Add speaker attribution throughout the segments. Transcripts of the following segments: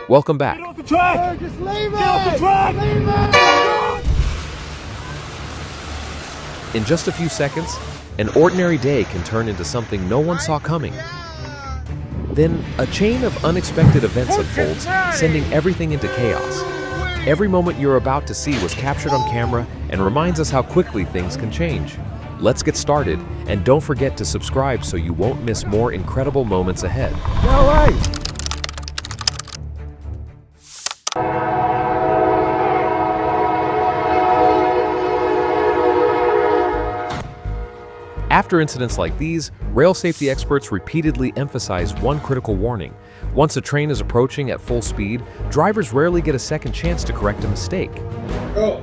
Speaker 1: Welcome back.
Speaker 2: Get off the track! Just leave it! Get off the track! Leave it!
Speaker 1: In just a few seconds, an ordinary day can turn into something no one saw coming. Then, a chain of unexpected events unfolds, sending everything into chaos. Every moment you're about to see was captured on camera and reminds us how quickly things can change. Let's get started, and don't forget to subscribe so you won't miss more incredible moments ahead.
Speaker 2: No way!
Speaker 1: After incidents like these, rail safety experts repeatedly emphasize one critical warning. Once a train is approaching at full speed, drivers rarely get a second chance to correct a mistake.
Speaker 2: Go!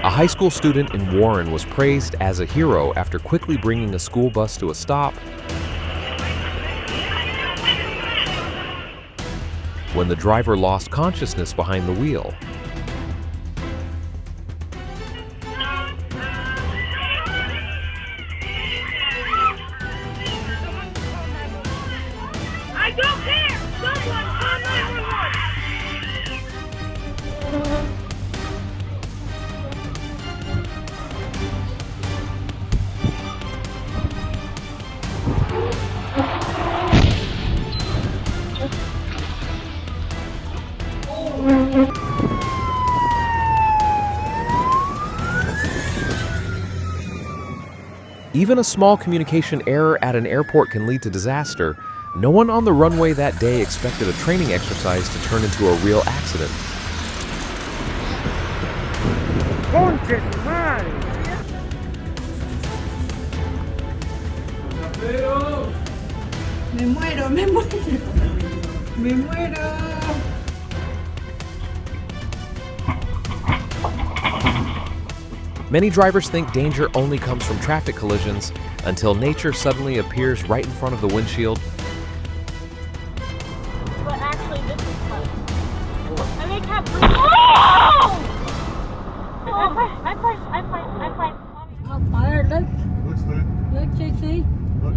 Speaker 1: A high school student in Warren was praised as a hero after quickly bringing a school bus to a stop when the driver lost consciousness behind the wheel.
Speaker 3: I don't care! Someone call 911!
Speaker 1: Even a small communication error at an airport can lead to disaster. No one on the runway that day expected a training exercise to turn into a real accident.
Speaker 4: Me muero, me muero, me muero.
Speaker 1: Many drivers think danger only comes from traffic collisions until nature suddenly appears right in front of the windshield.
Speaker 3: But actually, this is fun. And they kept breathing. Oh! I'm fine.
Speaker 4: On fire, look,
Speaker 2: Looks lit.
Speaker 4: look, JC.
Speaker 2: Look.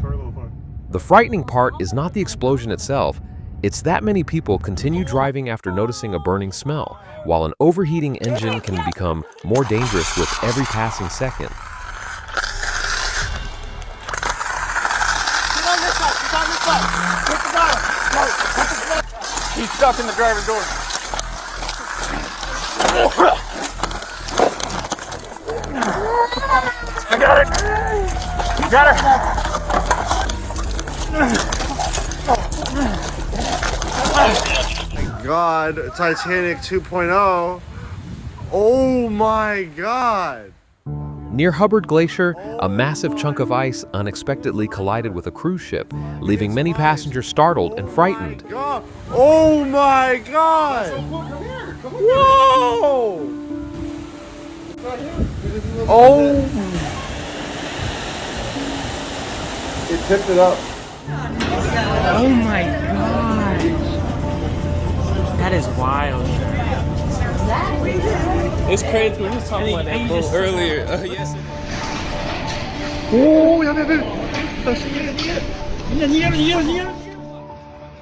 Speaker 2: Carlo fire.
Speaker 1: The frightening part is not the explosion itself, it's that many people continue driving after noticing a burning smell, while an overheating engine can become more dangerous with every passing second.
Speaker 2: Get on this side. He's on this side. Hit the bottom. He's stuck in the driver's door. I got it. You got her.
Speaker 5: God, Titanic 2.0. Oh my God.
Speaker 1: Near Hubbard Glacier, a massive chunk of ice unexpectedly collided with a cruise ship, leaving many passengers startled and frightened.
Speaker 5: Oh my God. Whoa. Oh. It tipped it up.
Speaker 6: Oh my god! That is wild. It's crazy. We was talking about that boat earlier. Yes.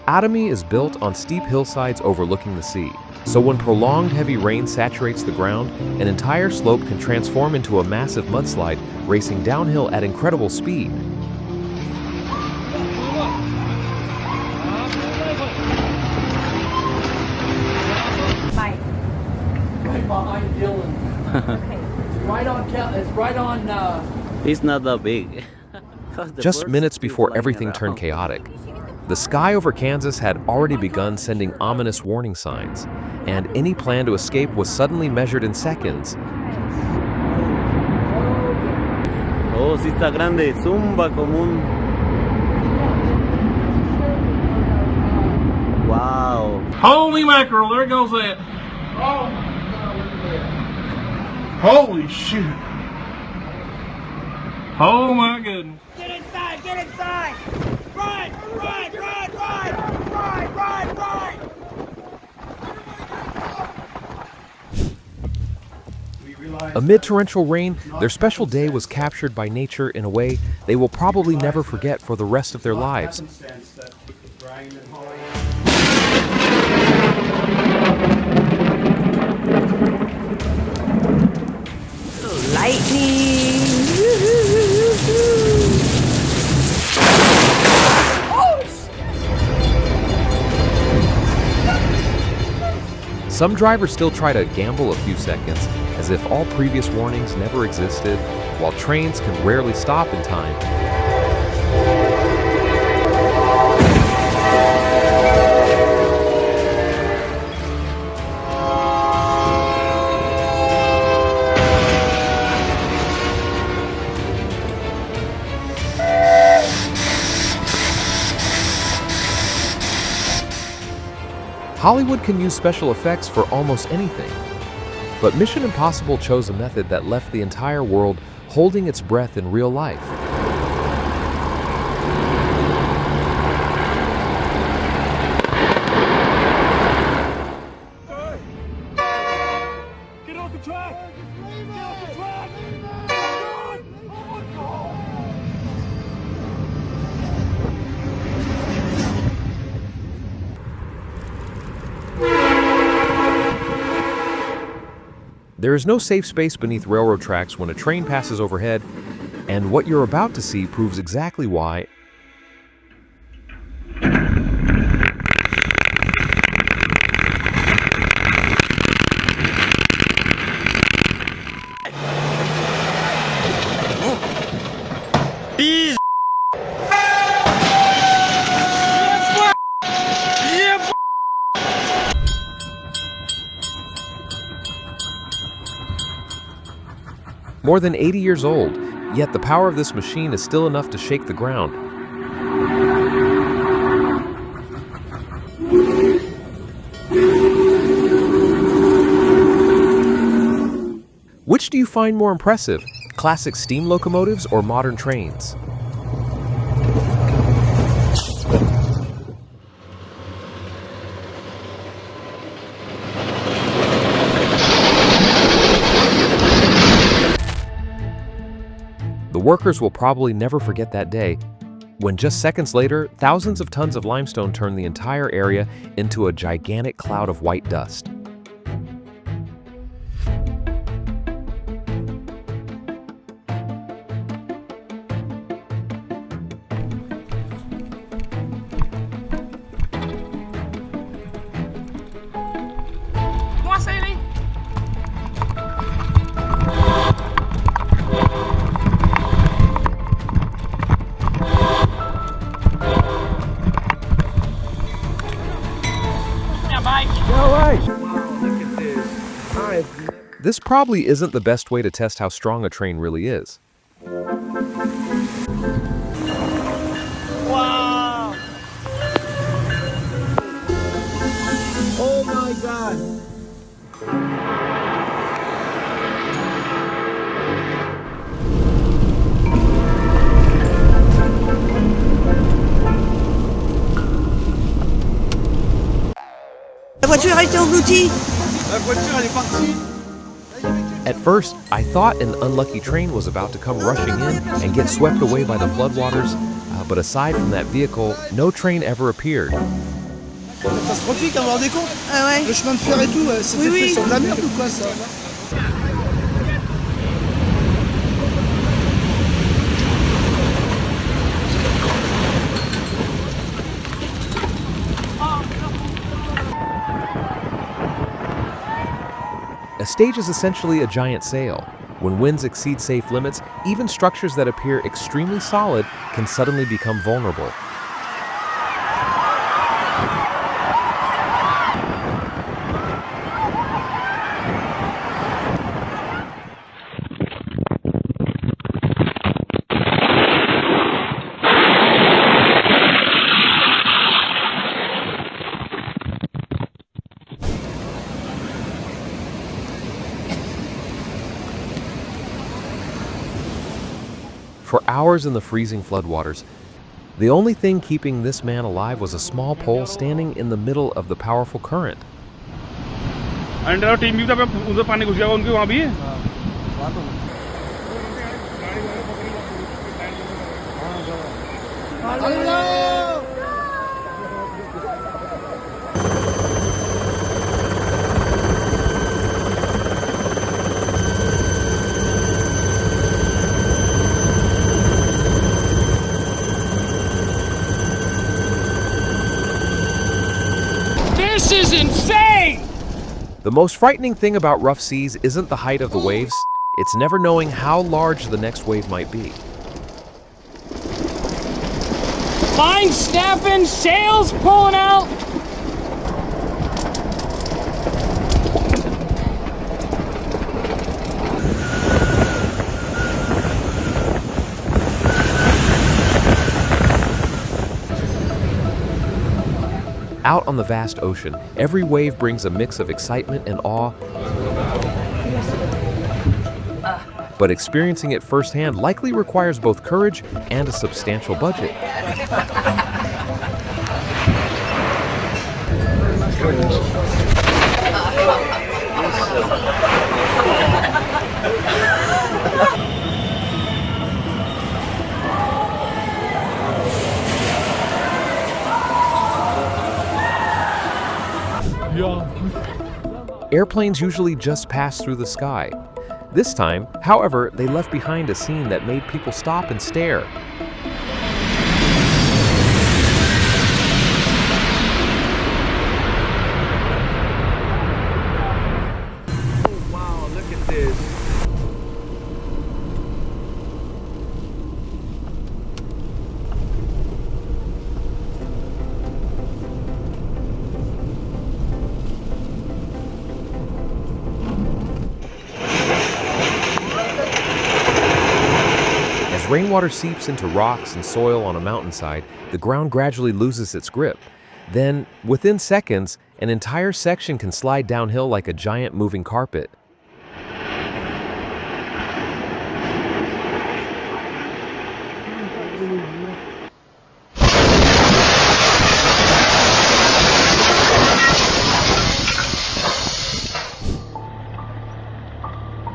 Speaker 1: Atomy is built on steep hillsides overlooking the sea, so when prolonged heavy rain saturates the ground, an entire slope can transform into a massive mudslide racing downhill at incredible speed.
Speaker 7: Right behind Dylan. It's right on.
Speaker 6: It's not that big.
Speaker 1: Just minutes before everything turned chaotic, the sky over Kansas had already begun sending ominous warning signs, and any plan to escape was suddenly measured in seconds.
Speaker 6: Oh, sí está grande. Zumba común. Wow.
Speaker 2: Holy mackerel, there goes that. Oh my God. Holy shit. Oh my goodness.
Speaker 3: Get inside! Get inside! Run!
Speaker 1: Amid torrential rain, their special day was captured by nature in a way they will probably never forget for the rest of their lives. Some drivers still try to gamble a few seconds, as if all previous warnings never existed, while trains can rarely stop in time. Hollywood can use special effects for almost anything, but Mission Impossible chose a method that left the entire world holding its breath in real life.
Speaker 2: Get off the track! Get off the track!
Speaker 1: There is no safe space beneath railroad tracks when a train passes overhead, and what you're about to see proves exactly why. More than 80 years old, yet the power of this machine is still enough to shake the ground. Which do you find more impressive, classic steam locomotives or modern trains? The workers will probably never forget that day, when just seconds later, thousands of tons of limestone turned the entire area into a gigantic cloud of white dust. This probably isn't the best way to test how strong a train really is.
Speaker 2: Wow! Oh my God!
Speaker 8: La voiture a été engloutie.
Speaker 2: La voiture, elle est partie.
Speaker 1: At first, I thought an unlucky train was about to come rushing in and get swept away by the floodwaters, but aside from that vehicle, no train ever appeared.
Speaker 8: Catastrophique, vous vous rendez compte? Ah ouais. Le chemin de fer et tout, c'était fait sur de la merde ou quoi ça?
Speaker 1: A stage is essentially a giant sail. When winds exceed safe limits, even structures that appear extremely solid can suddenly become vulnerable. For hours in the freezing floodwaters, the only thing keeping this man alive was a small pole standing in the middle of the powerful current.
Speaker 2: Under team भी तो उधर पानी घुस गया उनके वहाँ भी है This is insane!
Speaker 1: The most frightening thing about rough seas isn't the height of the waves, it's never knowing how large the next wave might be.
Speaker 2: Line snapping, sails pulling out.
Speaker 1: Out on the vast ocean, every wave brings a mix of excitement and awe, but experiencing it firsthand likely requires both courage and a substantial budget. Airplanes usually just pass through the sky. This time, however, they left behind a scene that made people stop and stare.
Speaker 5: Oh, wow, look at this.
Speaker 1: As rainwater seeps into rocks and soil on a mountainside, the ground gradually loses its grip. Then, within seconds, an entire section can slide downhill like a giant moving carpet.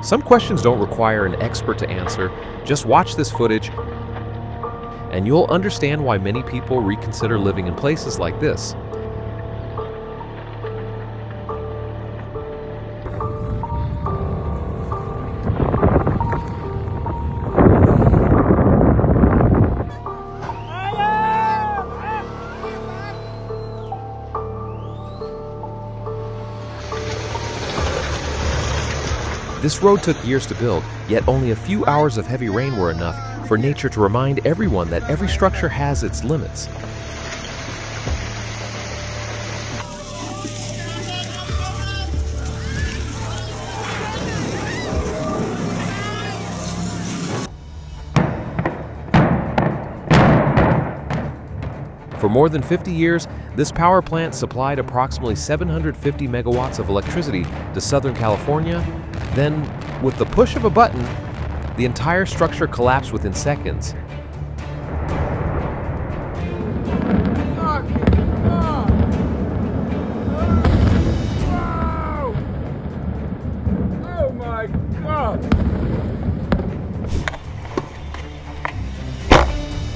Speaker 1: Some questions don't require an expert to answer. Just watch this footage, and you'll understand why many people reconsider living in places like this. This road took years to build, yet only a few hours of heavy rain were enough for nature to remind everyone that every structure has its limits. For more than 50 years, this power plant supplied approximately 750 megawatts of electricity to Southern California. Then, with the push of a button, the entire structure collapsed within seconds.
Speaker 2: Oh my God!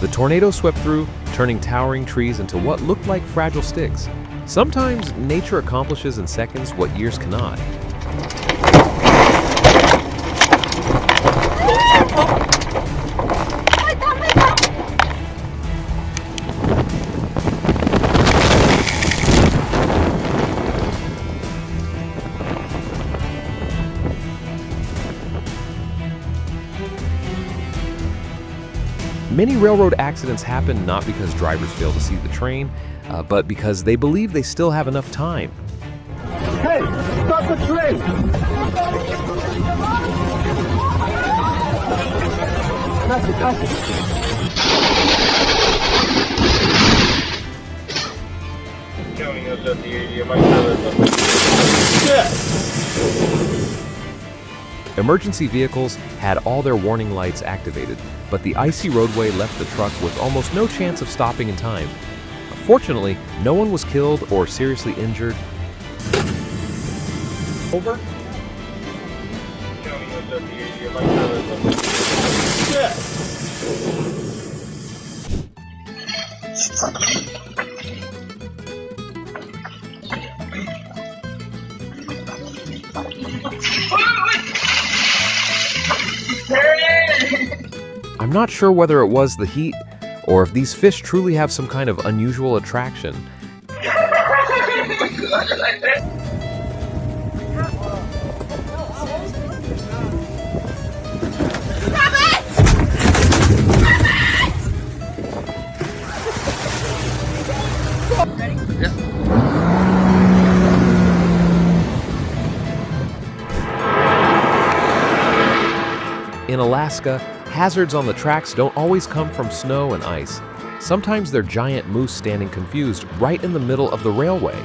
Speaker 1: The tornado swept through, turning towering trees into what looked like fragile sticks. Sometimes nature accomplishes in seconds what years cannot. Many railroad accidents happen not because drivers fail to see the train, but because they believe they still have enough time.
Speaker 2: Hey, stop the train!
Speaker 1: Emergency vehicles had all their warning lights activated, but the icy roadway left the truck with almost no chance of stopping in time. Fortunately, no one was killed or seriously injured.
Speaker 2: Over.
Speaker 1: I'm not sure whether it was the heat or if these fish truly have some kind of unusual attraction. In Alaska, hazards on the tracks don't always come from snow and ice. Sometimes they're giant moose standing confused right in the middle of the railway.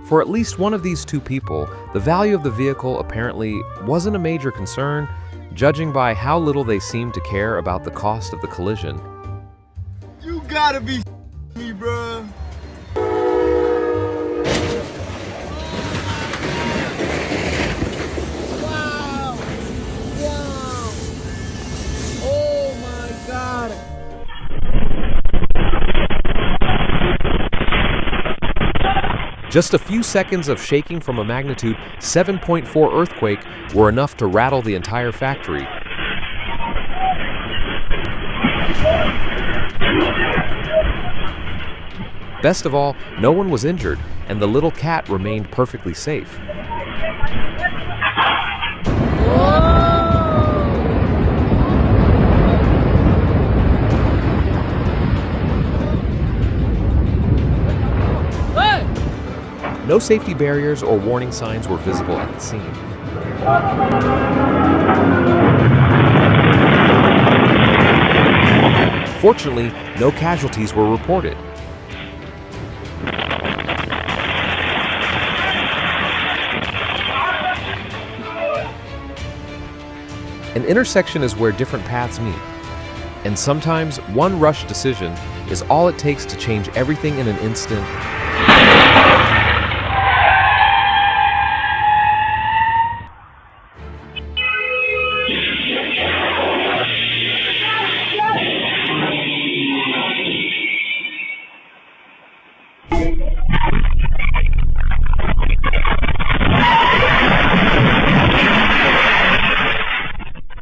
Speaker 1: For at least one of these two people, the value of the vehicle apparently wasn't a major concern, judging by how little they seemed to care about the cost of the collision.
Speaker 2: You gotta be me, bro. Wow! Wow! Oh my God!
Speaker 1: Just a few seconds of shaking from a magnitude 7.4 earthquake were enough to rattle the entire factory. Best of all, no one was injured, and the little cat remained perfectly safe. No safety barriers or warning signs were visible at the scene. Fortunately, no casualties were reported. An intersection is where different paths meet, and sometimes one rush decision is all it takes to change everything in an instant.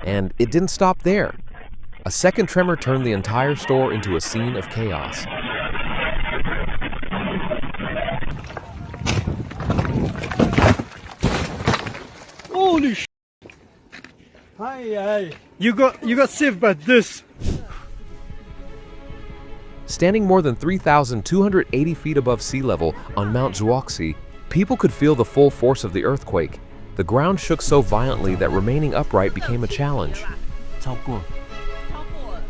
Speaker 1: And it didn't stop there. A second tremor turned the entire store into a scene of chaos.
Speaker 8: Holy sh! You got saved by this.
Speaker 1: Standing more than 3,280 feet above sea level on Mount Zhuoxi, people could feel the full force of the earthquake. The ground shook so violently that remaining upright became a challenge.
Speaker 6: 超过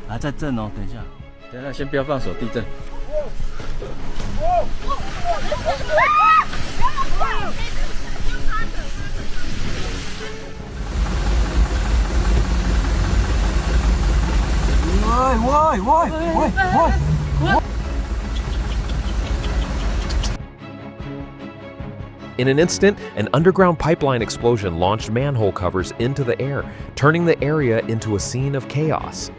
Speaker 6: 啊，在震哦，等一下，等一下，先不要放手，地震。
Speaker 8: Why?
Speaker 1: In an instant, an underground pipeline explosion launched manhole covers into the air, turning the area into a scene of chaos.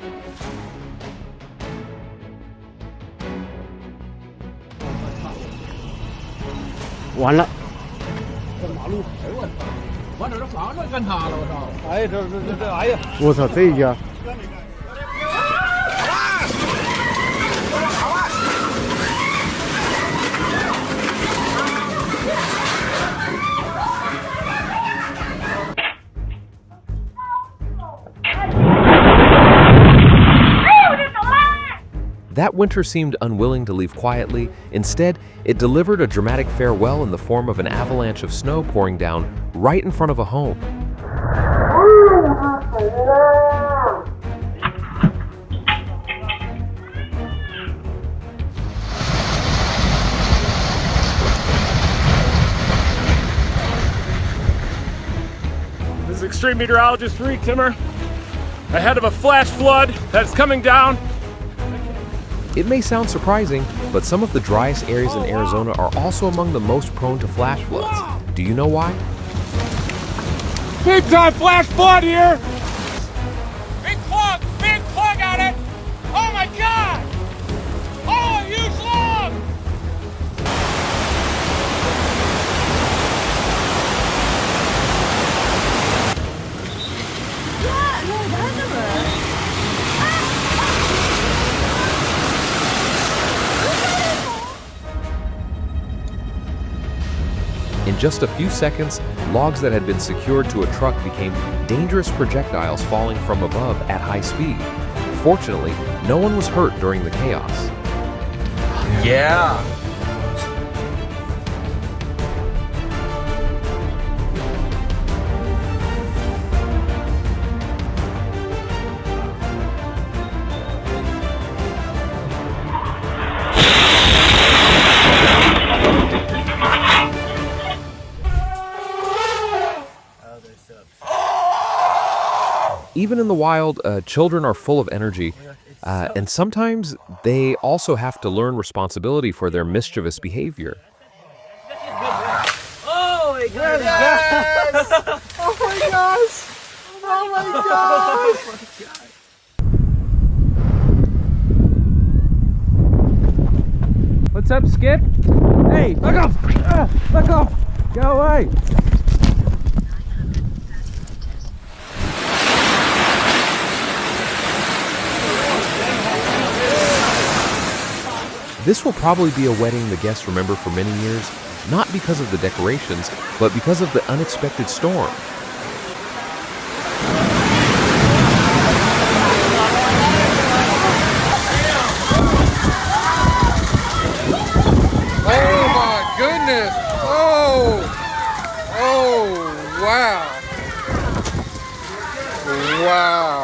Speaker 1: That winter seemed unwilling to leave quietly. Instead, it delivered a dramatic farewell in the form of an avalanche of snow pouring down right in front of a home.
Speaker 2: extreme meteorologist Reed Timmer, ahead of a flash flood that's coming down.
Speaker 1: It may sound surprising, but some of the driest areas in Arizona are also among the most prone to flash floods. Do you know why?
Speaker 2: Big time flash flood here! Big plug on it! Oh my God! Oh, a huge log!
Speaker 1: In just a few seconds, logs that had been secured to a truck became dangerous projectiles falling from above at high speed. Fortunately, no one was hurt during the chaos.
Speaker 5: Yeah.
Speaker 1: Even in the wild, children are full of energy, and sometimes they also have to learn responsibility for their mischievous behavior.
Speaker 6: Oh my God!
Speaker 8: Yes! Oh my gosh! Oh my gosh!
Speaker 2: What's up, Skip? Hey, back off! Back off! Go away!
Speaker 1: This will probably be a wedding the guests remember for many years, not because of the decorations, but because of the unexpected storm.
Speaker 5: Oh my goodness! Oh! Oh, wow! Wow!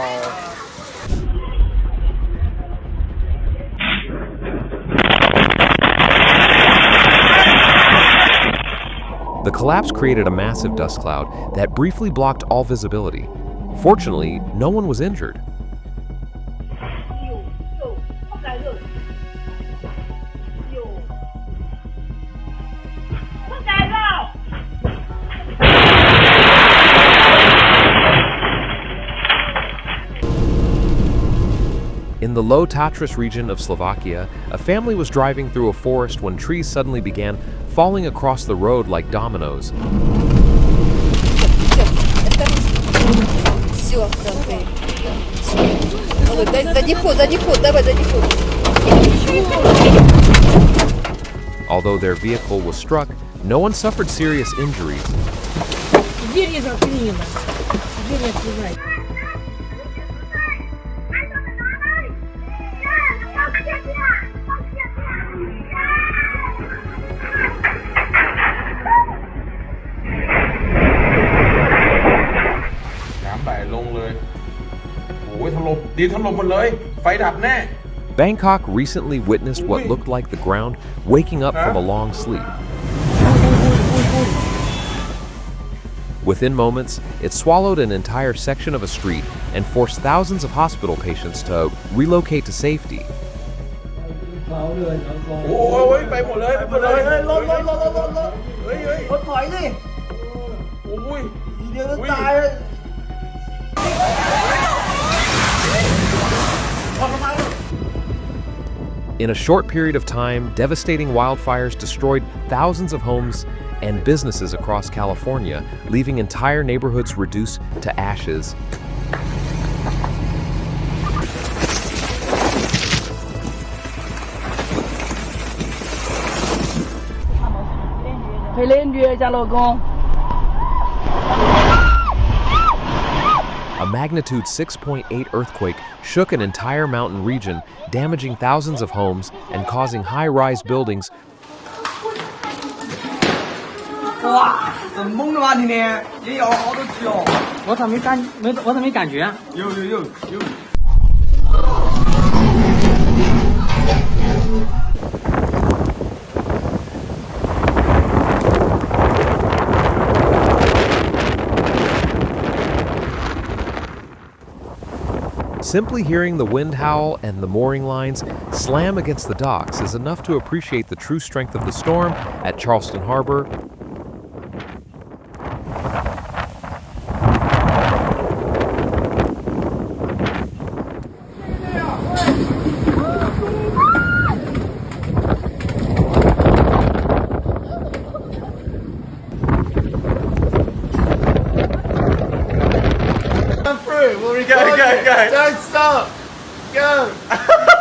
Speaker 1: The collapse created a massive dust cloud that briefly blocked all visibility. Fortunately, no one was injured. In the low Tatras region of Slovakia, a family was driving through a forest when trees suddenly began falling across the road like dominoes. Although their vehicle was struck, no one suffered serious injuries. Bangkok recently witnessed what looked like the ground waking up from a long sleep. Within moments, it swallowed an entire section of a street and forced thousands of hospital patients to relocate to safety. In a short period of time, devastating wildfires destroyed thousands of homes and businesses across California, leaving entire neighborhoods reduced to ashes. A magnitude 6.8 earthquake shook an entire mountain region, damaging thousands of homes and causing high-rise buildings.
Speaker 7: 哇，怎么蒙的吗？今天也有好多只哦。我咋没感觉啊？有。
Speaker 1: Simply hearing the wind howl and the mooring lines slam against the docks is enough to appreciate the true strength of the storm at Charleston Harbor.
Speaker 8: Don't stop! Go!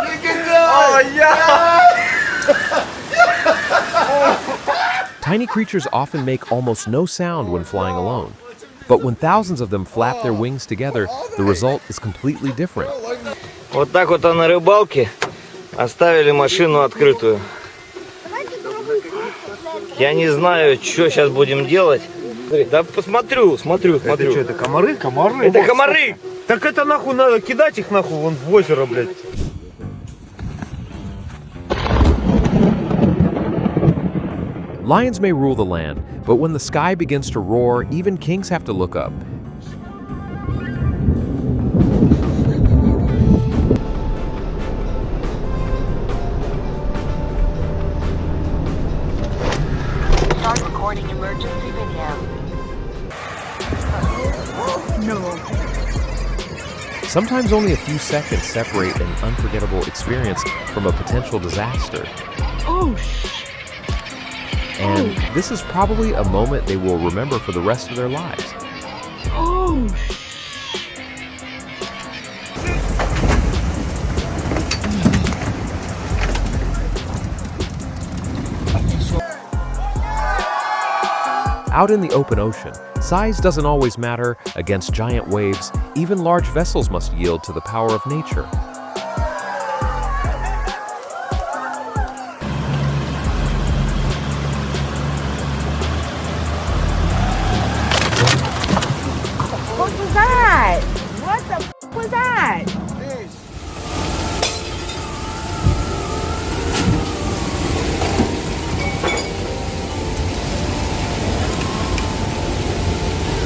Speaker 8: You can do it! Oh, yeah!
Speaker 1: Tiny creatures often make almost no sound when flying alone. But when thousands of them flap their wings together, the result is completely different.
Speaker 9: Вот так вот на рыбалке оставили машину открытую. Я не знаю, что сейчас будем делать. Да посмотрю. Это что, это комары? Комары? Это комары! Так это нахуй надо кидать их нахуй вон в озеро, блядь.
Speaker 1: Lions may rule the land, but when the sky begins to roar, even kings have to look up.
Speaker 10: Start recording emergency video.
Speaker 1: Sometimes only a few seconds separate an unforgettable experience from a potential disaster. And this is probably a moment they will remember for the rest of their lives. Out in the open ocean, size doesn't always matter. Against giant waves, even large vessels must yield to the power of nature.
Speaker 3: What was that? What the f was that?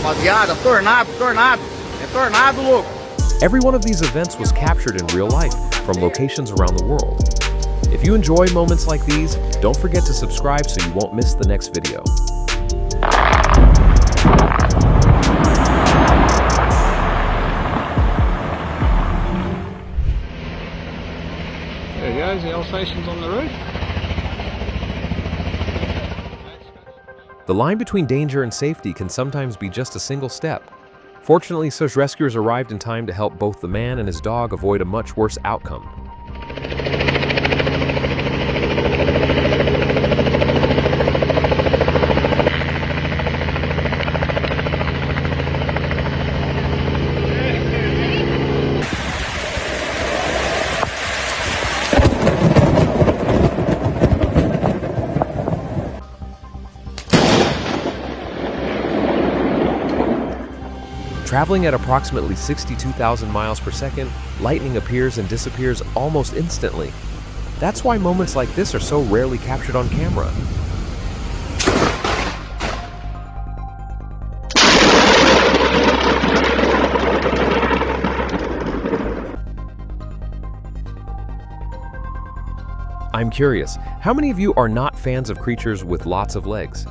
Speaker 9: Rapaziada, tornado, louco.
Speaker 1: Every one of these events was captured in real life from locations around the world. If you enjoy moments like these, don't forget to subscribe so you won't miss the next video.
Speaker 2: There he goes, the Alsatian's on the roof.
Speaker 1: The line between danger and safety can sometimes be just a single step. Fortunately, such rescuers arrived in time to help both the man and his dog avoid a much worse outcome. Traveling at approximately 62,000 miles per second, lightning appears and disappears almost instantly. That's why moments like this are so rarely captured on camera. I'm curious, how many of you are not fans of creatures with lots of legs?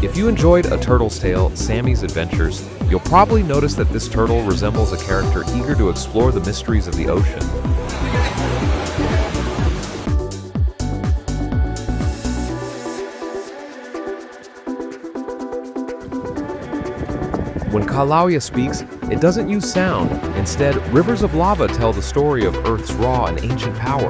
Speaker 1: If you enjoyed A Turtle's Tale, Sammy's Adventures, you'll probably notice that this turtle resembles a character eager to explore the mysteries of the ocean. When Kalauea speaks, it doesn't use sound. Instead, rivers of lava tell the story of Earth's raw and ancient power.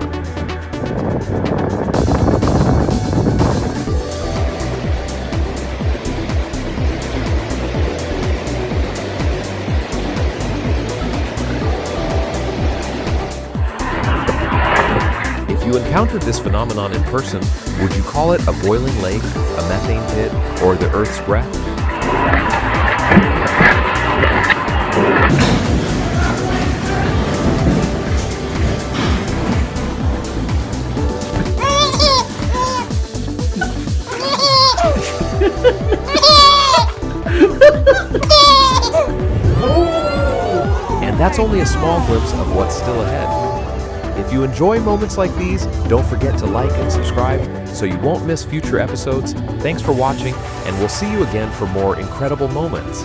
Speaker 1: If you encountered this phenomenon in person, would you call it a boiling lake, a methane pit, or the Earth's breath? That's only a small glimpse of what's still ahead. If you enjoy moments like these, don't forget to like and subscribe so you won't miss future episodes. Thanks for watching, and we'll see you again for more incredible moments.